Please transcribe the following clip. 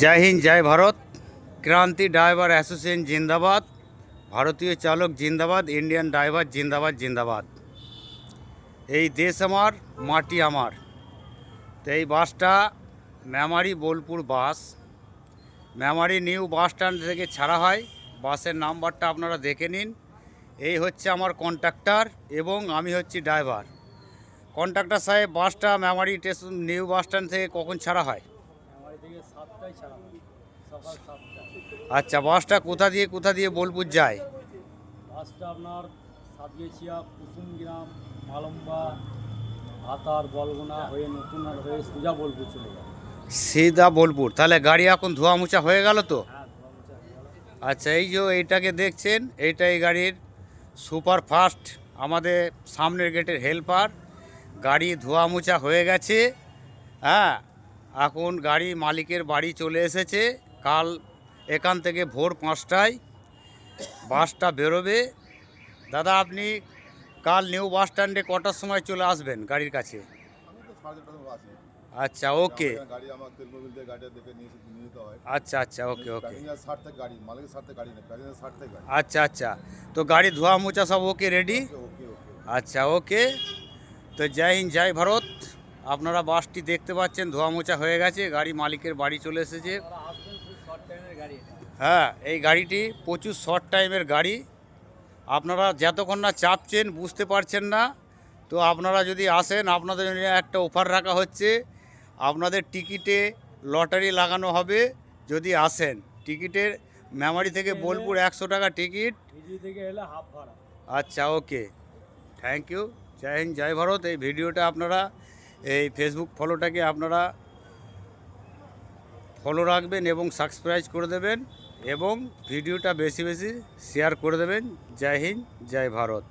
জয় হিন্দ, জয় ভারত। ক্রান্তি driver association জিন্দাবাদ, ভারতীয় চালক জিন্দাবাদ, ইন্ডিয়ান ড্রাইভার জিন্দাবাদ জিন্দাবাদ। এই দেশ আমার, মাটি আমার। তো এই বাসটা মেমারি বোলপুর বাস, মেমারি নিউ বাস স্ট্যান্ড থেকে ছাড়া হয়। বাসের নাম্বারটা আপনারা দেখে নিন। এই হচ্ছে আমার কন্ট্রাক্টর এবং আমি হচ্ছি ড্রাইভার। কন্ট্রাক্টর সাহেব, বাসটা Memari station new bus stand থেকে কখন ছাড়া হয়? আচ্ছা, বাসটা কোথা দিয়ে বোলপুর যায়? বাসটা আপনার সাতগেছিয়া, কুসুমগ্রাম, মালম্বা, ভাতার, বলগুনা হয়ে নতুন হয়ে সোজা বোলপুর চলে যায়। সিধা বোলপুর। তাহলে গাড়ি এখন ধোয়া মোছা হয়ে গেল তো? হ্যাঁ, ধোয়া হয়ে গেল। আচ্ছা, এই যে এইটাকে দেখছেন, এইটাই গাড়ির সুপার ফাস্ট, আমাদের সামনের গেটের হেল্পার। গাড়ি ধোয়া মোছা হয়ে গেছে। হ্যাঁ, এখন গাড়ি মালিকের বাড়ি চলে এসেছে। কাল এখান থেকে ভোর 5টায় বাসটা বেরোবে। দাদা, আপনি কাল নিউ বাস স্ট্যান্ডে কটার সময় চলে আসবেন গাড়ির কাছে? আচ্ছা, ওকে। আচ্ছা আচ্ছা, ওকে ওকে। আচ্ছা আচ্ছা, তো গাড়ি ধোয়া মোছা সব ওকে, রেডি? আচ্ছা, ওকে। তো জয় হিন্দ, জয় ভারত। আপনারা বাসটি দেখতে পাচ্ছেন, ধোয়া মোছা হয়ে গেছে, গাড়ি মালিকের বাড়ি চলে এসেছে। হ্যাঁ, এই গাড়িটি প্রচুর শর্ট টাইমের গাড়ি। আপনারা যতক্ষণ না চাপছেন, বুঝতে পারছেন না। তো আপনারা যদি আসেন, আপনাদের জন্য একটা অফার রাখা হচ্ছে। আপনাদের টিকিটে লটারি লাগানো হবে যদি আসেন। টিকিটের মেমারি থেকে বোলপুর 100 টাকা টিকিট। আচ্ছা, ওকে, থ্যাংক ইউ। জয় হিন্দ, জয় ভারত। এই ভিডিওটা আপনারা, এই ফেসবুক ফলোটাকে আপনারা ফলো রাখবেন এবং সাবস্ক্রাইব করে দেবেন এবং ভিডিওটা বেশি বেশি শেয়ার করে দেবেন। জয় হিন্দ, জয় ভারত।